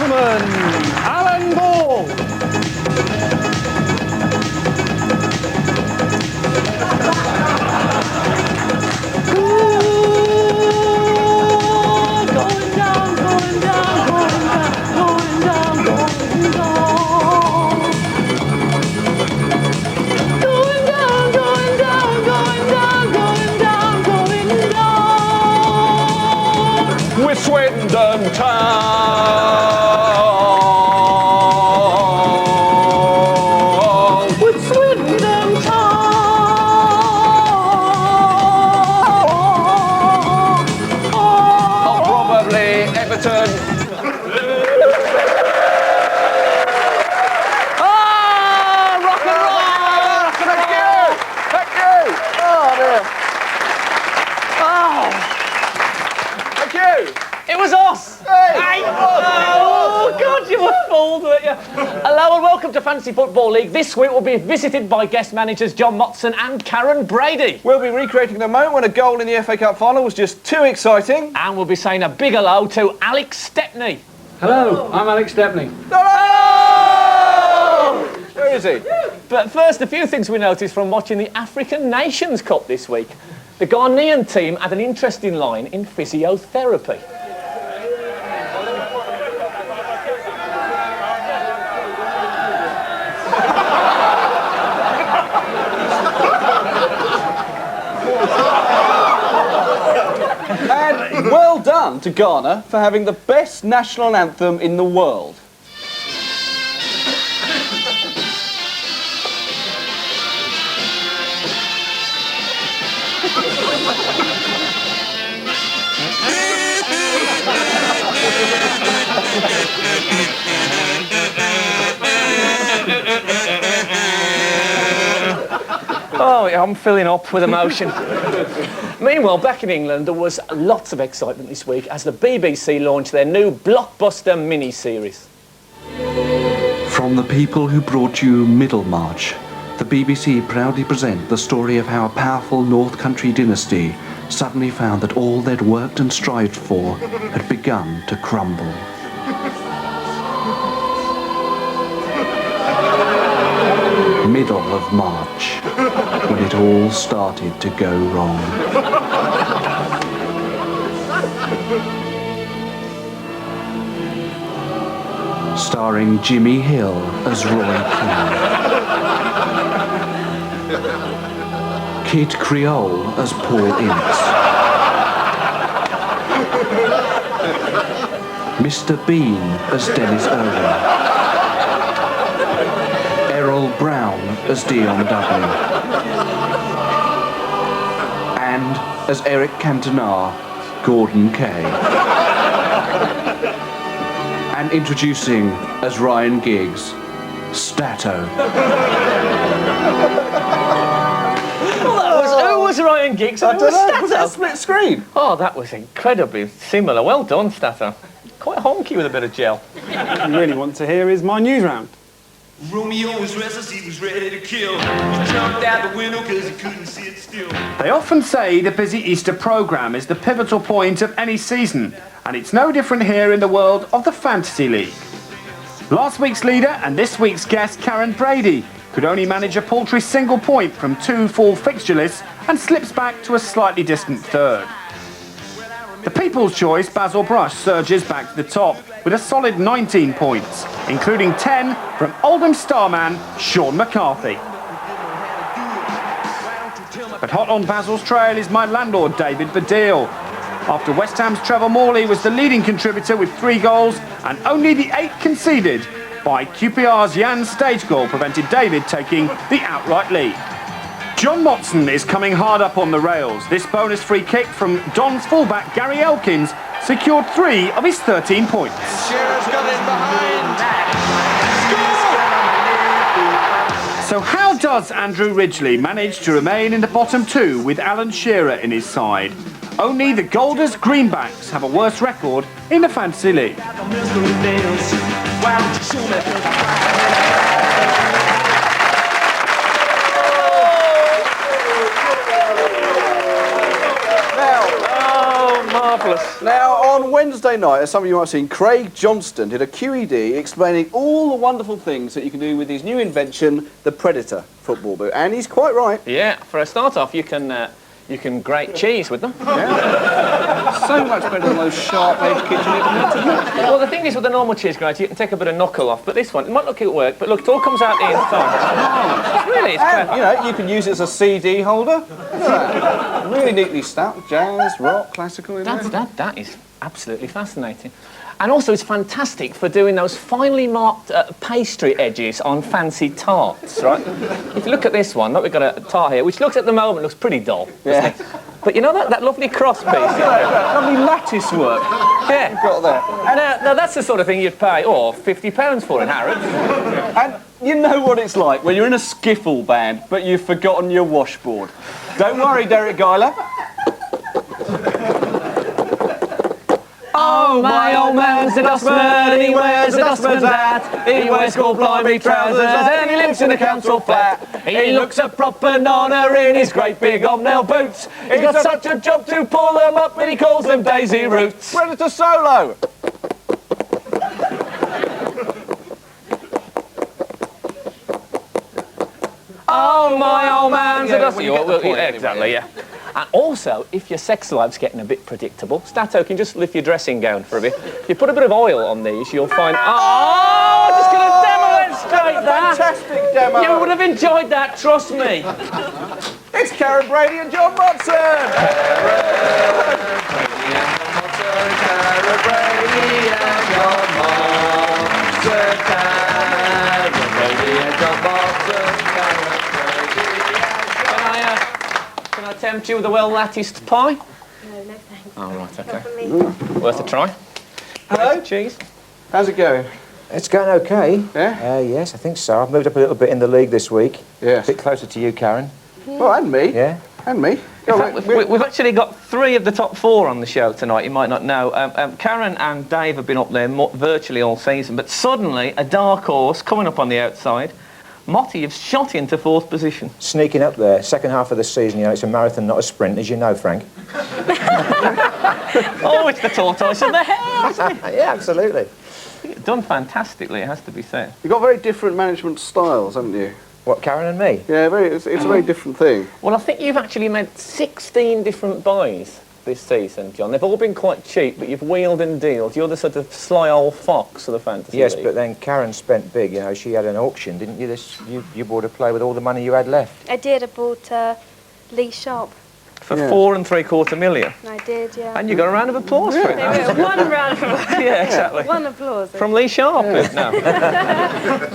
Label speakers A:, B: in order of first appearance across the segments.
A: gentlemen, Alan Ball. With Swindon Town. With Swindon Town. Oh, probably Everton. Rock and roll! Thank you! Thank you! Oh, dear. Thank you!
B: It was us!
A: Hey!
B: Oh, God, you were fooled, weren't you? Hello and welcome to Fantasy Football League. This week we'll be visited by guest managers John Motson and Karren Brady.
A: We'll be recreating the moment when a goal in the FA Cup final was just too exciting.
B: And we'll be saying a big hello to Alex Stepney.
C: Hello, I'm Alex Stepney.
A: Hello! Where is he?
B: But first, a few things we noticed from watching the African Nations Cup this week. The Ghanaian team had an interesting line in physiotherapy.
A: And well done to Ghana for having the best national anthem in the world.
B: Oh, yeah, I'm filling up with emotion. Meanwhile, back in England, there was lots of excitement this week as the BBC launched their new blockbuster mini-series.
D: From the people who brought you Middlemarch, the BBC proudly present the story of how a powerful North Country dynasty suddenly found that all they'd worked and strived for had begun to crumble. Middle of March, when it all started to go wrong. Starring Jimmy Hill as Roy Keane. Kid Creole as Paul Ince. Mr. Bean as Dennis Irwin. Errol Brown as Dion Dublin. And as Eric Cantona, Gordon Kay. And introducing as Ryan Giggs, Stato.
B: Who was Ryan Giggs?
A: I don't know, was that a split screen?
B: Oh, that was incredibly similar. Well done, Stato. Quite honky with a bit of gel.
C: What you really want to hear is my news round.
E: Romeo was restless, he was ready to kill. He jumped out the window because he couldn't sit still.
F: They often say the busy Easter programme is the pivotal point of any season, and it's no different here in the world of the Fantasy League. Last week's leader and this week's guest, Karren Brady, could only manage a paltry single point from 2 full fixture lists and slips back to a slightly distant third. The People's Choice, Basil Brush, surges back to the top with a solid 19 points, including 10 from Oldham starman Sean McCarthy. But hot on Basil's trail is my landlord David Baddiel. After West Ham's Trevor Morley was the leading contributor with 3 goals and only the 8 conceded by QPR's Jan Stagegall prevented David taking the outright lead. John Motson is coming hard up on the rails. This bonus free kick from Don's fullback Gary Elkins secured 3 of his 13 points.
A: Shearer's got in behind.
F: So how does Andrew Ridgeley manage to remain in the bottom 2 with Alan Shearer in his side? Only the Golders Greenbacks have a worse record in the Fantasy League.
A: Now, on Wednesday night, as some of you might have seen, Craig Johnston did a QED explaining all the wonderful things that you can do with his new invention, the Predator football boot. And he's quite right.
B: Yeah, for a start off, you can grate cheese with them.
A: So much better than those sharp-edged kitchen implements, isn't it?
B: Well, the thing is with the normal cheese grater, you can take a bit of knuckle off, but this one, it might look at work, but look, it all comes out the inside. It's
A: And,
B: clever.
A: you know, you can use it as a CD holder. Look at that. Really neatly stacked. Jazz, rock, classical in there.
B: That is absolutely fascinating. And also it's fantastic for doing those finely marked pastry edges on fancy tarts, right? If you look at this one, look, we've got a tart here, which looks at the moment looks pretty dull, doesn't it? But you know that lovely cross piece?
A: Lovely lattice work.
B: Yeah.
A: You've got there.
B: Now that's the sort of thing you'd pay, £50 for in Harrods.
A: And you know what it's like when you're in a skiffle band, but you've forgotten your washboard. Don't worry, Derek Geiler.
B: Oh, my old man's a dustman, and he wears a dustman's hat. He wears gold-blimey trousers, and he lives in a council flat. He looks a proper nonner in his great big hobnail boots. He's got such a job to pull them up, and he calls them daisy roots.
A: Predator solo.
B: Oh, my old man's a dustman.
A: well, you get the point anyway,
B: Exactly, yeah. And also, if your sex life's getting a bit predictable, Stato can just lift your dressing gown for a bit. If you put a bit of oil on these, you'll find... Oh, I'm just going to demonstrate that.
A: Fantastic demo.
B: You would have enjoyed that, trust me.
A: It's Karren, Brady and John Motson.
B: Can I tempt you with a well-latticed pie?
G: No, no thanks.
B: Oh, right, okay.
G: Not for me.
B: Worth a try.
A: Hello.
B: Cheese.
A: How's it going?
H: It's going okay.
A: Yeah?
H: Yes, I think so. I've moved up a little bit in the league this week.
A: Yes.
H: A bit closer to you, Karren.
A: Well, and me.
H: Yeah.
A: And me.
B: In fact, we've actually got 3 of the top 4 on the show tonight, you might not know. Karren and Dave have been up there virtually all season, but suddenly a dark horse coming up on the outside. Motty, you've shot into 4th position.
H: Sneaking up there. Second half of the season, you know, it's a marathon, not a sprint, as you know, Frank.
B: Oh, it's the tortoise and the hare, isn't it?
H: Yeah, absolutely.
B: You've done fantastically, it has to be said.
A: You've got very different management styles, haven't you?
H: What, Karren and me?
A: Yeah, it's a very different thing.
B: Well, I think you've actually made 16 different buys this season, John. They've all been quite cheap, but you've wheeled and dealed. You're the sort of sly old fox of the fantasy
H: Yes,
B: league.
H: but then Karren spent big, you know. She had an auction, didn't you? You bought a player with all the money you had left.
G: I did. I bought Lee Sharp.
B: For $4 3/4 million.
G: I did, yeah.
B: And you got a round of applause for it.
G: One round of applause.
B: Yeah, exactly.
G: One applause.
B: From Lee Sharp. No.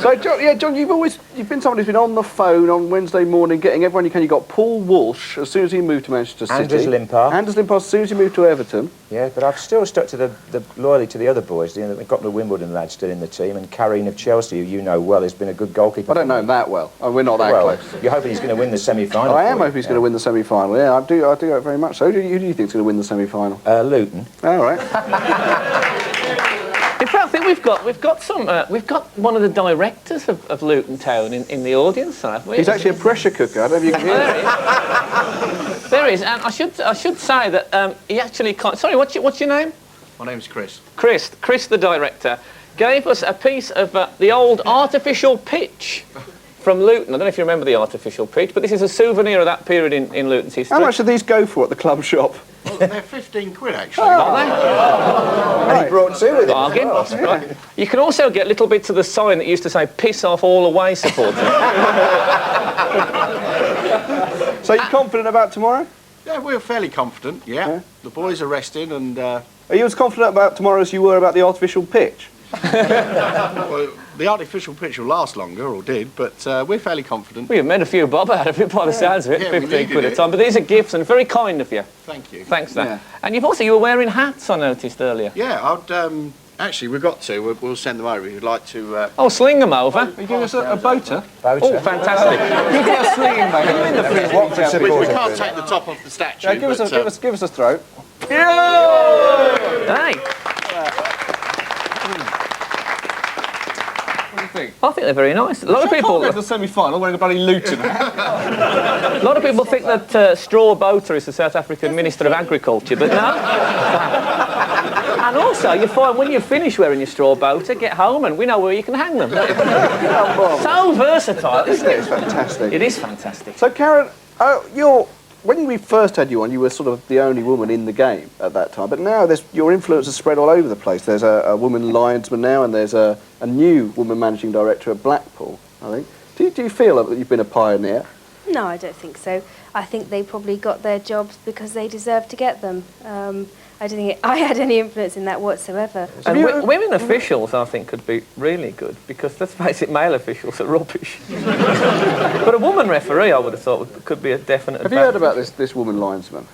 A: So, John, you've been someone who's been on the phone on Wednesday morning getting everyone you can. You got Paul Walsh as soon as he moved to Manchester City.
H: Anders Limpar.
A: Anders Limpar as soon as he moved to Everton.
H: Yeah, but I've still stuck to the loyally to the other boys. You know, we've got the Wimbledon lad still in the team, and Karren of Chelsea, who you know well, has been a good goalkeeper.
A: I don't know him that well. Oh, we're not that close.
H: You're hoping he's going to win the semi-final.
A: I am hoping he's going to win the semi-final. Yeah, I do hope very much so. Who do you think is going to win the semi-final?
H: Luton.
A: All right.
B: In fact, I think we've got one of the directors of Luton Town in the audience, haven't we?
A: He's actually a pressure cooker. I don't know if you can hear
B: that. There is, and I should say that he actually can't. Sorry, what's your name?
I: My name's Chris.
B: Chris, the director, gave us a piece of the old artificial pitch from Luton. I don't know if you remember the artificial pitch, but this is a souvenir of that period in Luton's history.
A: How much do these go for at the club shop?
I: Well, they're 15 quid actually.
H: And he brought 2 with him.
B: Bargain. Right. You can also get little bits of the sign that used to say "Piss off all away supporters."
A: So you're confident about tomorrow?
I: Yeah, we're fairly confident, yeah. The boys are resting and...
A: Are you as confident about tomorrow as you were about the artificial pitch?
I: well, the artificial pitch will last longer, or did, but we're fairly confident.
B: Well, you've made a few bob out of it by the sounds of it,
I: Yeah, we
B: 15
I: needed
B: quid a
I: it.
B: time. But these are gifts and very kind of you.
I: Thank you.
B: Thanks, Dan.
A: Yeah.
B: And you were wearing hats, I noticed earlier.
I: Yeah, actually, we've got to. We'll send them over if you'd like to...
B: Oh, sling them over.
A: Will you give us a boater?
B: Oh, fantastic.
A: Give us a slinging, mate.
H: Watford
I: we
H: supporter.
I: can't take the top off the statue.
A: Yeah, give us a throat.
B: Hey. I think they're very nice. A lot of people
A: go to the semi-final wearing a bloody Luton hat.
B: A lot of people think that Straw Boater is the South African Minister of Agriculture, but no. And also, you find when you finish wearing your straw bow to get home, and we know where you can hang them. So versatile, isn't it?
A: It's fantastic.
B: It is fantastic.
A: So, Karren, when we first had you on, you were sort of the only woman in the game at that time. But now your influence has spread all over the place. There's a woman linesman now, and there's a new woman managing director at Blackpool, I think. Do you feel that you've been a pioneer?
G: No, I don't think so. I think they probably got their jobs because they deserved to get them. I don't think I had any influence in that whatsoever.
B: And women officials, I think, could be really good because, let's face it, male officials are rubbish. But a woman referee, I would have thought, could be a definite
A: Have you heard about this woman linesman?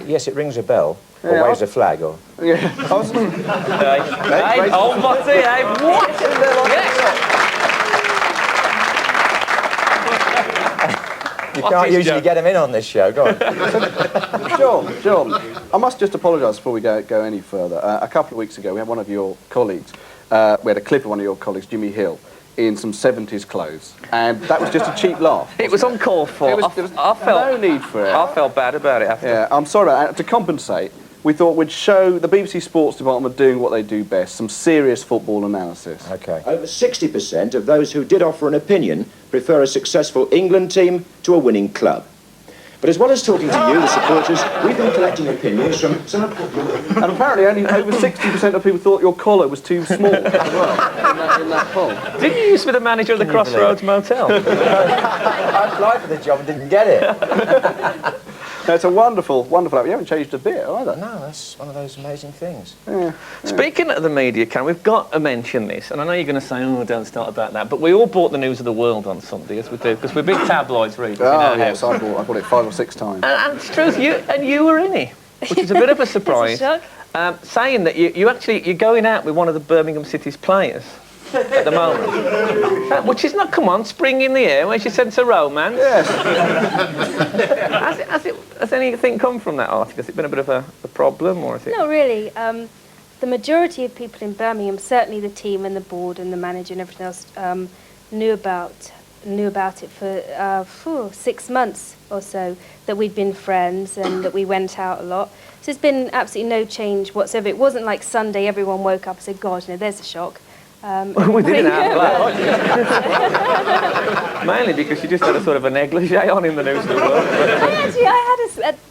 H: Yes, it rings a bell. Or
A: Yeah,
H: waves a flag, or...
A: Yeah.
B: Hey, oh, Motson, hey, what? Yes.
H: You can't usually get them in on this show, go on.
A: John, I must just apologise before we go any further. A couple of weeks ago, we had one of your colleagues, we had a clip of one of your colleagues, Jimmy Hill, in some 70s clothes, and that was just a cheap laugh.
B: It was uncalled for.
A: There was no need for it.
B: I felt bad about it after.
A: Yeah, I'm sorry about that. To compensate, we thought we'd show the BBC Sports Department doing what they do best, some serious football analysis.
H: OK.
J: Over 60% of those who did offer an opinion prefer a successful England team to a winning club. But as well as talking to you, the supporters, we've been collecting opinions from some of...
A: And apparently only over 60% of people thought your collar was too small as well in that poll.
B: Didn't you used to be the manager of the Crossroads Motel?
H: I applied for the job and didn't get it.
A: No, it's a wonderful outfit. You haven't changed a bit either.
H: No, that's one of those amazing things.
A: Yeah.
B: Speaking of the media, Karren, we've got to mention this, and I know you're going to say, oh, don't start about that, but we all bought the News of the World on Sunday, as we do, because we're big tabloids readers in our
A: Yes,
B: house.
A: I bought it 5 or 6 times.
B: And it's true, you were in it, which is a bit of a surprise.
G: It's a shock.
B: Saying that you're going out with one of the Birmingham City's players at the moment. Which is not, come on, spring in the air, where's your sense of romance?
A: Yes.
B: Has anything come from that article? Has it been a bit of a problem, or is it?
G: No, really. The majority of people in Birmingham, certainly the team and the board and the manager and everything else, knew about it for 6 months or so, that we'd been friends and that we went out a lot. So there's been absolutely no change whatsoever. It wasn't like Sunday everyone woke up and said, God, there's a shock.
B: We didn't have that. Mainly because you just had a sort of a negligee on in the News of the World.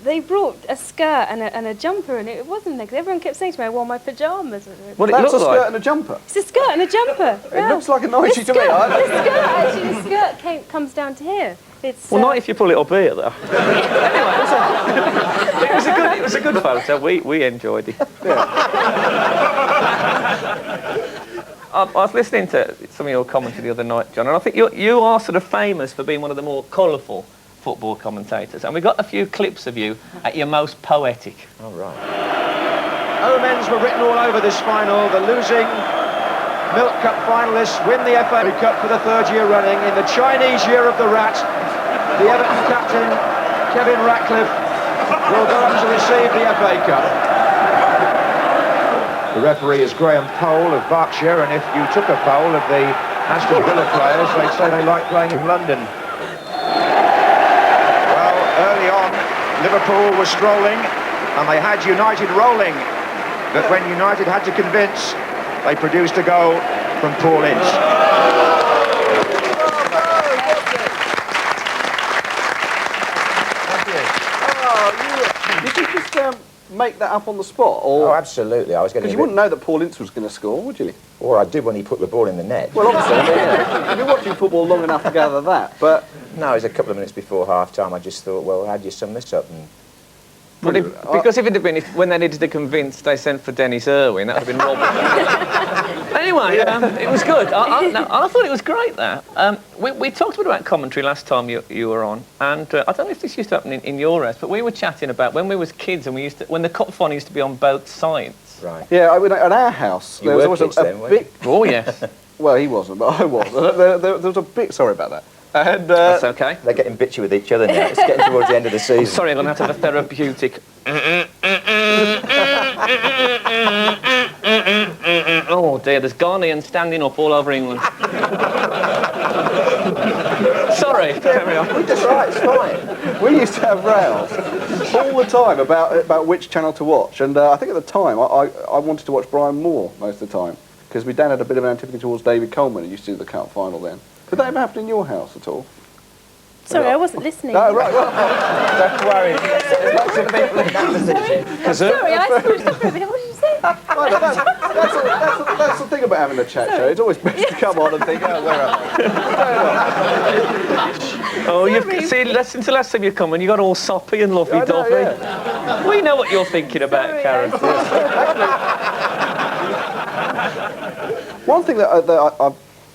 G: They brought a skirt and a jumper, and it wasn't negligee. Everyone kept saying to me, I wore my pyjamas.
A: That's a skirt and a jumper.
G: It's a skirt and a jumper.
A: It looks like a nightie to me.
G: The skirt comes down to here. It's,
B: well, not if you pull it up here, though. Anyway, it was a good photo. We enjoyed it. Yeah. I was listening to some of your commentary the other night, John, and I think you are sort of famous for being one of the more colourful football commentators, and we got a few clips of you at your most poetic.
H: All right.
J: Omens were written all over this final. The losing Milk Cup finalists win the FA Cup for the 3rd year running in the Chinese year of the rat. The Everton captain, Kevin Ratcliffe, will go on to receive the FA Cup. The referee is Graham Pole of Berkshire, and if you took a poll of the Aston Villa players, they'd say they like playing in London. Well, early on, Liverpool was strolling, and they had United rolling. But when United had to convince, they produced a goal from Paul Ince.
A: Did you just make that up on the spot? Or?
H: Oh, absolutely. I was getting.
A: Because you wouldn't know that Paul Ince was going to score, would you?
H: Or I did when he put the ball in the net.
A: Well, obviously, yeah. You've been watching football long enough to gather that, but...
H: No, it was a couple of minutes before half-time. I just thought, well, how do you sum this up? And
B: Because if it had been, when they needed to convince, they sent for Dennis Irwin, that would have been Robert. Anyway, it was good. I thought it was great, that. We talked a bit about commentary last time you were on, and I don't know if this used to happen in your house, but we were chatting about when we was kids and when the cup final used to be on both sides.
H: Right.
A: Yeah, at our house, there was always a big...
B: Oh, yes.
A: Well, he wasn't, but I was. There was a big... Sorry about that. And,
B: that's okay.
H: They're getting bitchy with each other now. It's getting towards the end of the season.
B: Sorry, I'm going to have to have a therapeutic... Oh dear, there's Ghanaians standing up all over England. Sorry, carry
H: That's right, it's fine.
A: We used to have rows all the time about which channel to watch, and I think at the time I wanted to watch Brian Moore most of the time because my dad had a bit of an antipathy towards David Coleman, who used to do the cup final then. Did that ever happen in your house at all?
G: Sorry, I wasn't listening.
A: No, right.
H: Don't worry. There's lots of people in that position.
G: Sorry, I switched off for a minute. What did you say?
A: That's the thing about having a chat show. It's always best to come on and think, oh, where am I?
B: Oh, you've see, listen to last time you come and you got all soppy and lovey-dovey.
A: Yeah.
B: We know what you're thinking about,
G: Sorry,
B: Karren.
A: One thing that I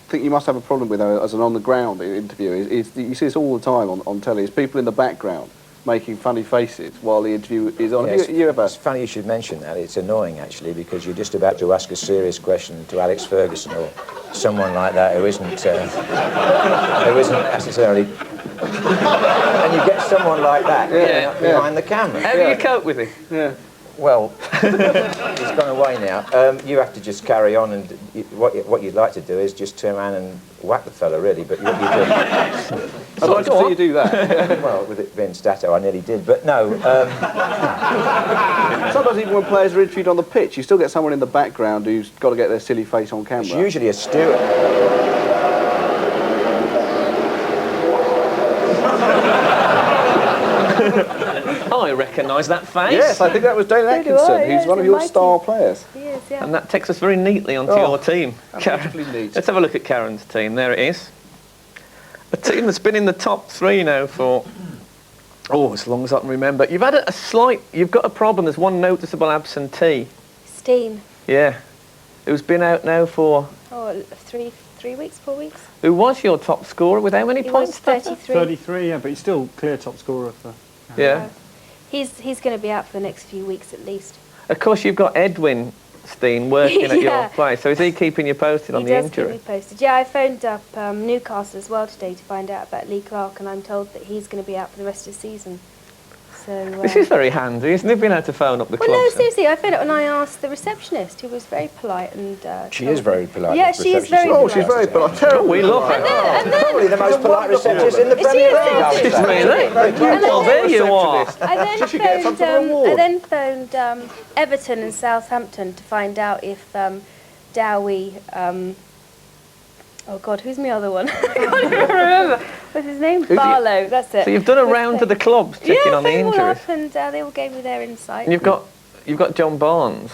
A: think you must have a problem with as an on-the-ground interview is you see this all the time on telly, is people in the background making funny faces while the interview is on.
H: Yes,
A: You ever?
H: it's funny you should mention that. It's annoying, actually, because you're just about to ask a serious question to Alex Ferguson or someone like that who isn't necessarily... and you get someone like that behind the camera.
B: How do you cope with it?
A: Yeah.
H: Well, he's gone away now. You have to just carry on, and what you'd like to do is just turn around and whack the fella, really. But what you do?
A: I'd like to see you do that.
H: Well, with it being Stato, I nearly did, but no.
A: Sometimes even when players are interviewed on the pitch, you still get someone in the background who's got to get their silly face on camera.
H: It's usually a steward.
B: I recognise that face.
A: Yes, I think that was Dane Atkinson, who's one of your star players.
G: He is, yeah.
B: And that takes us very neatly onto your team.
A: Absolutely neat.
B: Let's have a look at Karren's team. There it is. A team that's been in the top three now for, as long as I can remember. You've had you've got a problem. There's one noticeable absentee.
G: Steen.
B: Yeah. Who's been out now for...
G: Oh, 3 weeks, 4 weeks.
B: Who was your top scorer with how many
G: He
B: points?
G: was 33.
C: 33, yeah, but he's still clear top scorer for...
B: Yeah.
G: He's going to be out for the next few weeks at least.
B: Of course, you've got Edwin Steen working at your
G: Yeah.
B: place. So is he keeping you posted on the
G: He does keep
B: injury?
G: me posted. Yeah, I phoned up Newcastle as well today to find out about Lee Clark, and I'm told that he's going to be out for the rest of the season. So
B: This is very handy, isn't it? Being able to phone up the
G: well,
B: club.
G: no, seriously, I phoned up and I asked the receptionist, who was very polite and.
H: She is very polite.
G: Yeah,
H: the
G: she is
H: receptionist.
G: very
A: Oh,
G: polite.
A: she's very polite. Terrible.
B: We love her.
G: And then,
H: Probably the most polite receptionist in the Premier League, I would say.
B: Really? Well, there you are.
G: I
A: She should get some sort of award.
G: I then phoned Everton and Southampton to find out if Dowie. Oh God, who's my other one? I can't even remember. What's his name? Barlow. That's it.
B: So you've done a round to the clubs checking on the
G: they all
B: injuries.
G: up and they all gave me their insight.
B: And you've got John Barnes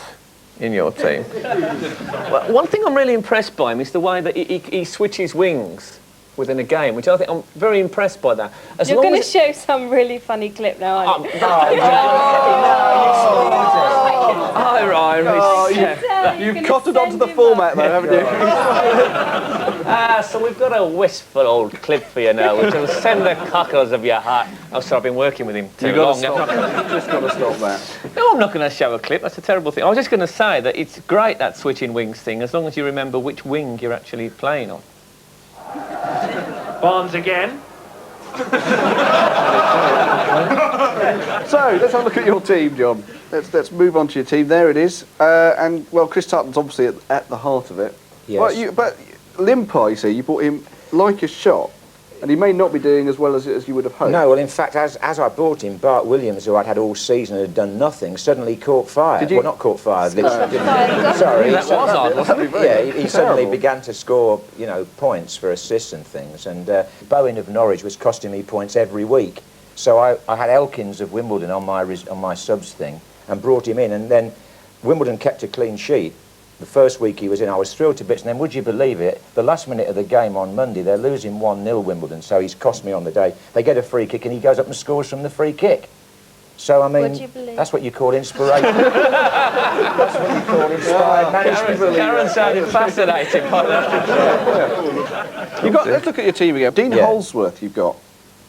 B: in your team. Well, one thing I'm really impressed by him is the way that he switches wings within a game, which I think I'm very impressed by that.
G: You're going to show some really funny clip now, aren't you?
A: You've cottoned onto the format, though, haven't you?
B: So we've got a wistful old clip for you now, which will send the cockles of your heart. Oh, sorry, I've been working with him too long.
A: You've just got to stop that.
B: No, I'm not going to show a clip. That's a terrible thing. I was just going to say that it's great, that switching wings thing, as long as you remember which wing you're actually playing on.
F: Barnes again.
A: So, let's have a look at your team, John. Let's move on to your team. There it is. And, well, Chris Tutton's obviously at the heart of it.
H: Yes.
A: But Limpar, you see, you brought him like a shot, and he may not be doing as well as you would have hoped.
H: No, well, in fact, as I brought him, Bart Williams, who I'd had all season and had done nothing, suddenly caught fire.
A: Did you?
H: Well, not caught fire. Sorry.
B: That was odd, wasn't it?
H: Yeah, he suddenly began to score, points for assists and things. And Bowen of Norwich was costing me points every week. So I had Elkins of Wimbledon on my subs thing and brought him in. And then Wimbledon kept a clean sheet. The first week he was in, I was thrilled to bits. And then, would you believe it, the last minute of the game on Monday, they're losing 1-0 Wimbledon. So he's cost me on the day. They get a free kick and he goes up and scores from the free kick. So, I mean, that's what you call inspiration. That's what you call inspired management.
B: Karren sounded fascinating by that.
A: Let's look at your team again. Dean Holdsworth you've got.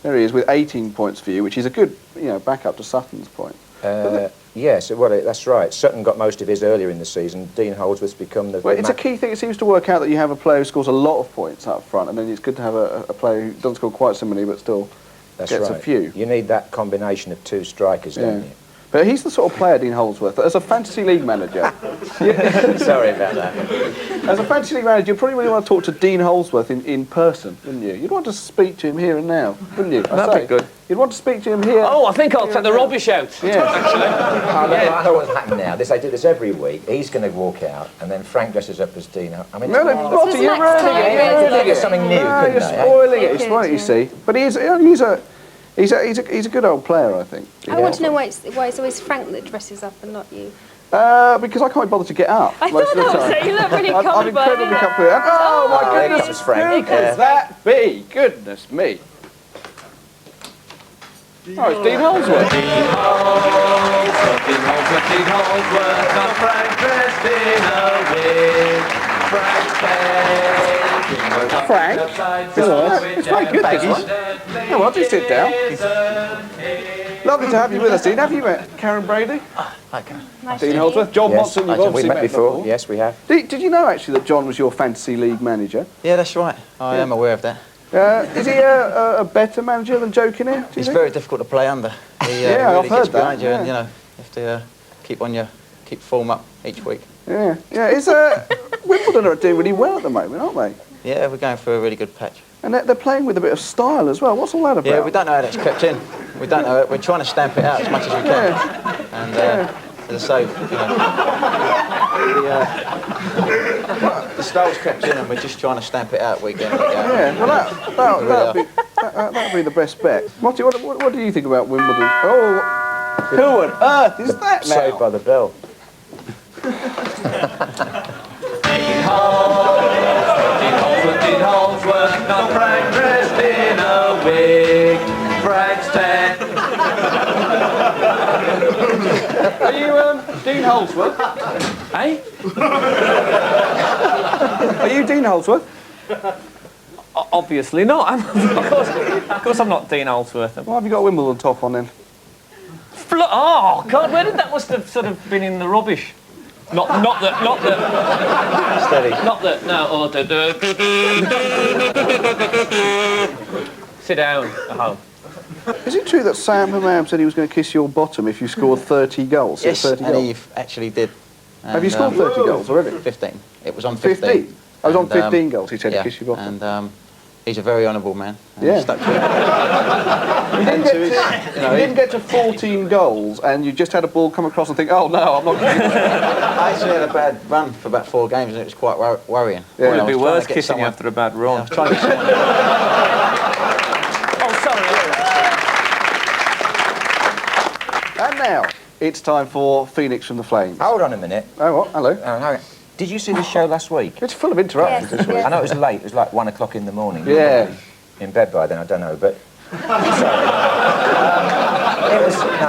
A: There he is with 18 points for you, which is a good, backup to Sutton's point.
H: Yes, well, that's right. Sutton got most of his earlier in the season. Dean Holdsworth's become the...
A: Well, it's a key thing. It seems to work out that you have a player who scores a lot of points up front, and then it's good to have a player who doesn't score quite so many, but still gets a few.
H: You need that combination of two strikers, don't you?
A: But he's the sort of player, Dean Holdsworth, that as a fantasy league manager...
H: Sorry about that.
A: As a fantasy league manager, you probably really want to talk to Dean Holdsworth in person, wouldn't you? You'd want to speak to him here and now, wouldn't you?
B: That'd be good.
A: You'd want to speak to him here.
B: Oh, I think I'll take the rubbish out.
A: Yeah.
H: I know what's happening now. They do this every week. He's going to walk out, and then Frank dresses up as Dean. I mean,
A: No, Roger, you're ruining it. You're ruining it.
H: Something new,
A: No,
H: couldn't
A: you're
H: they, eh?
A: spoiling it. You're spoiling it, you see. But he's a good old player, I think.
G: I want to know why it's always Frank that dresses up and not you.
A: Because I can't be bothered to get up.
G: I
A: most
G: thought
A: of the
G: that was
A: time.
G: it. You look really
A: I'm
G: comfortable.
A: incredibly comfortable. Oh my
H: there
A: goodness,
H: comes Frank.
A: who could that be? Goodness me. Oh, it's Dean Holdsworth.
B: Dean Holdsworth, not Frank dressed in a wig.
A: Frank? It's very good, this one. No, well, do sit down. Lovely to have you with us, Dean. Have you met Karren Brady?
H: Hi, Karren.
G: Nice
A: Dean
G: to
A: Holdsworth. John
H: Yes,
A: Motson, you've obviously
H: met before. Yes, we have.
A: Did you know, actually, that John was your fantasy league manager?
K: Yeah, that's right. I am aware of that.
A: Is he a better manager than Joe Kinnear, do you
K: He's
A: think?
K: very difficult to play under. He
A: Yeah,
K: really
A: I've heard
K: gets behind
A: that,
K: you, and
A: yeah.
K: you have to keep form up each week.
A: Yeah. Is Wimbledon are doing really well at the moment, aren't they?
K: Yeah, we're going for a really good patch.
A: And they're playing with a bit of style as well. What's all that about?
K: Yeah, we don't know how that's crept in. We don't know it. We're trying to stamp it out as much as we can. And as I say, the style's crept in, and we're just trying to stamp it out week in, week out.
A: Yeah, well, that'd be the best bet. Motty, what do you think about Wimbledon? Oh, who on earth is that now?
H: Saved by the bell.
B: Dean Holdsworth, not Frank dressed in a wig. Frank's 10.
A: Are you Dean Holdsworth?
B: Eh?
A: Are you Dean Holdsworth?
B: Obviously not. Of course I'm not Dean Holdsworth.
A: Why have you got a Wimbledon top on then?
B: Oh, God, where did that must have sort of been in the rubbish? Not that.
K: Steady.
B: Not that. No. Oh, sit down at home.
A: Is it true that Sam Hammam said he was going to kiss your bottom if you scored 30 goals?
K: Yes,
A: 30
K: and
A: goals.
K: he actually did.
A: Have you scored 30 goals already?
K: 15. It was on 15.
A: 15? I was on 15 goals, he said he'd kiss your bottom.
K: And he's a very honourable man. And
A: Yeah.
K: he stuck to it.
A: You didn't get to 14 goals and you just had a ball come across and think, oh no, I'm not going to
K: I actually had a bad run for about 4 games, and it was quite worrying.
A: Yeah.
B: Would it
K: I
B: be
K: was trying
B: worse
K: to get
B: kissing you
K: someone-
B: after a bad run?
K: I was trying to get someone...
B: Oh, sorry.
A: And now, it's time for Phoenix from the Flames.
H: Hold on a minute.
A: Oh, what? Hello.
H: Hang on. Did you see the show last week?
A: It's full of interruptions
G: Yes,
A: this week.
G: yes.
H: I know it was late. It was like 1 o'clock in the morning.
A: Yeah.
H: In bed by then, I don't know, but... Sorry.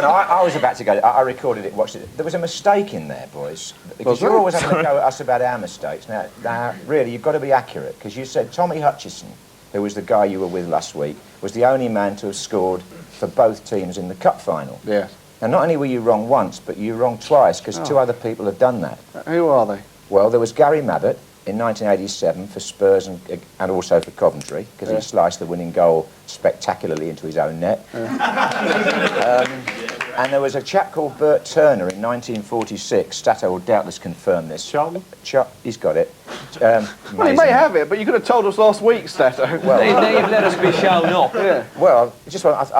H: I was about to go. I recorded it, watched it. There was a mistake in there, boys. Because
A: Was there?
H: you're always having a go at us about our mistakes. Now really, you've got to be accurate, because you said Tommy Hutchison, who was the guy you were with last week, was the only man to have scored for both teams in the cup final.
A: Yes.
H: And not only were you wrong once, but you were wrong twice, because 2 other people have done that.
A: Who are they?
H: Well, there was Gary Mabbott in 1987 for Spurs and also for Coventry, because he sliced the winning goal spectacularly into his own net. And there was a chap called Bert Turner in 1946. Stato will doubtless confirm this.
C: Charlton?
H: He's got it.
A: Well, he may have it, but you could have told us last week, Stato.
H: Well,
B: Now you've let us be shown up.
A: Yeah.
H: well, I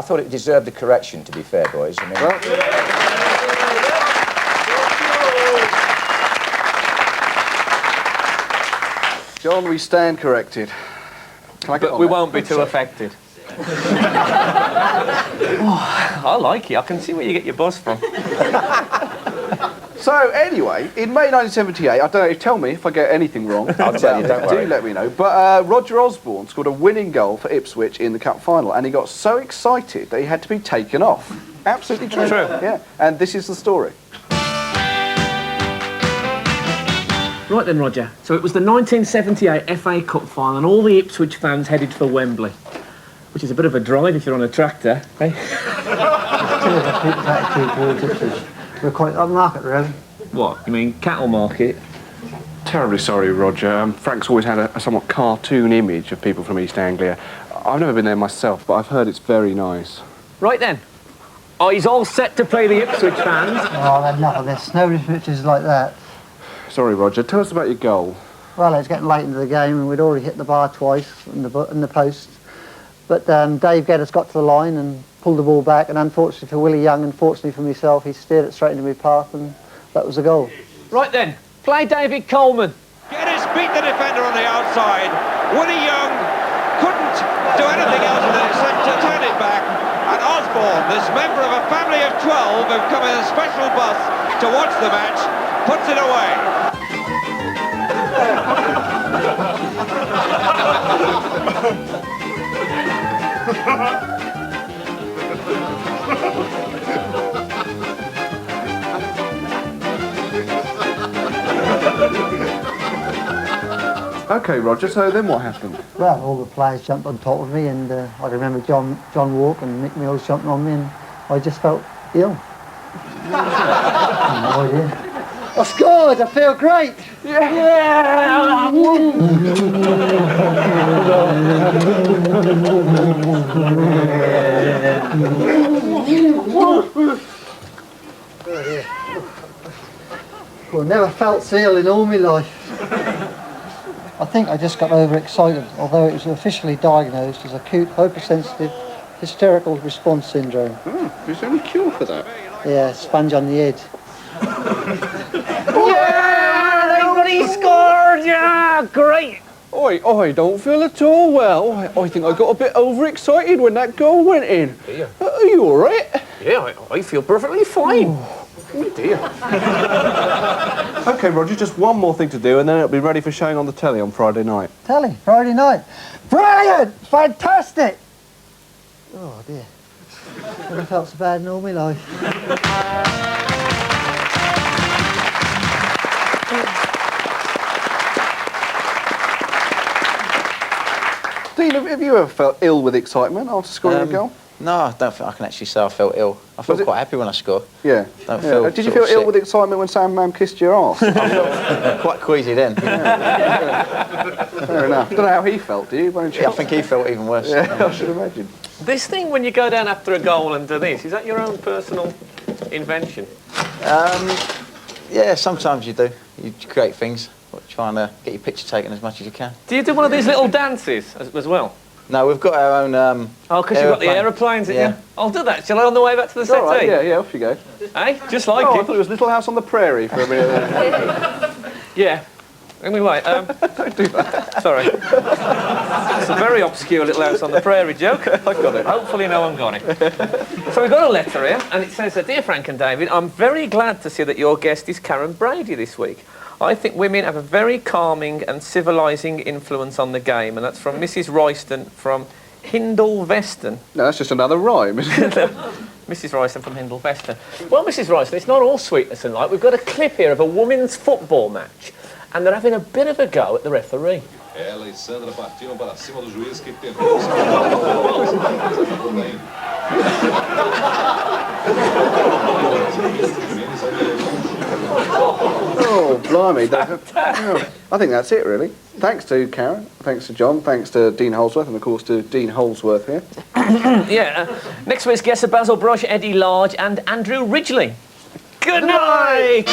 H: thought it deserved a correction, to be fair, boys. I mean,
A: John, we stand corrected. Can I get
B: But
A: on
B: we
A: that?
B: won't be too affected. I like it. I can see where you get your buzz from.
A: So, anyway, in May 1978, I don't know, tell me if I get anything wrong.
H: I'll tell you, don't worry.
A: Do let me know. But Roger Osborne scored a winning goal for Ipswich in the cup final, and he got so excited that he had to be taken off. Absolutely true.
B: True.
A: Yeah, and this is the story.
B: Right then, Roger. So it was the 1978 FA Cup final, and all the Ipswich fans headed for Wembley, which is a bit of a drive if you're on a tractor, eh?
C: People's attitude towards Ipswich. We're quite upmarket, really.
B: What? You mean cattle market?
D: Terribly sorry, Roger. Frank's always had a somewhat cartoon image of people from East Anglia. I've never been there myself, but I've heard it's very nice.
B: Right then. Oh, he's all set to play the Ipswich fans.
C: Oh, I've had enough of this. Nobody pitches like that.
A: Sorry, Roger. Tell us about your goal.
C: Well, it's getting late into the game and we'd already hit the bar twice in the post. But Dave Geddes got to the line and pulled the ball back, and unfortunately for Willie Young, unfortunately for myself, he steered it straight into my path, and that was the goal.
B: Right then, play David Coleman.
J: Geddes beat the defender on the outside. Willie Young couldn't do anything else with it except to turn it back. And Osborne, this member of a family of 12 who've come in a special bus to watch the match, puts it away.
A: OK, Roger, so then what happened?
C: Well, all the players jumped on top of me, and I remember John Walk and Nick Mills jumping on me, and I just felt ill. No idea. I scored! I feel great! Yeah! Well, never felt so ill in all my life. I think I just got overexcited, although it was officially diagnosed as acute hypersensitive hysterical response syndrome.
A: Oh, is there any cure for that?
C: Yeah, sponge on the head.
B: Yeah! Everybody scored! Yeah! Great!
A: I don't feel at all well. I think I got a bit overexcited when that goal went in.
B: Dear.
A: Are you all right?
B: Yeah, I feel perfectly fine. Oh dear.
A: OK, Roger, just one more thing to do and then it'll be ready for showing on the telly on Friday night.
C: Telly, Friday night. Brilliant! Fantastic! Oh dear. Never felt so bad in all my life.
A: Dean, have you ever felt ill with excitement after scoring a goal?
K: No, I don't think I can actually say I felt ill. I felt quite happy when I scored.
A: Yeah. Did you feel ill with excitement when Sam Mam kissed your arse?
K: I felt quite queasy then.
A: Fair enough. I don't know how he felt, do you?
K: Yeah, I think he felt even worse.
A: Yeah, I should imagine.
B: This thing when you go down after a goal and do this, is that your own personal invention?
K: Yeah, sometimes you do. You create things, trying to get your picture taken as much as you can.
B: Do you do one of these little dances as well?
K: No, we've got our own
B: oh, because you've got the aeroplanes,
K: yeah.
B: You? I'll do that. Shall I on the way back to the settee?
A: Right, yeah, off you go.
B: Hey, just like
A: I
B: it.
A: thought it was Little House on the Prairie for a minute there.
B: Yeah. Anyway,
A: don't do that.
B: Sorry. It's a very obscure Little House on the Prairie joke. I got it. Hopefully no one got it. So we've got a letter here, and it says, Dear Frank and David, I'm very glad to see that your guest is Karren Brady this week. I think women have a very calming and civilising influence on the game, and that's from Mrs. Royston from Hindleveston.
A: No, that's just another rhyme, isn't it?
B: Mrs. Royston from Hindleveston. Well, Mrs. Royston, it's not all sweetness and light. We've got a clip here of a women's football match, and they're having a bit of a go at the referee.
L: Ela e Sandra partiram para cima do juiz que tentou.
A: Oh, blimey. I think that's it, really. Thanks to Karren, thanks to John, thanks to Dean Holdsworth, and of course to Dean Holdsworth here.
B: Yeah. Next week's guests are Basil Brush, Eddie Large, and Andrew Ridgely. Good night!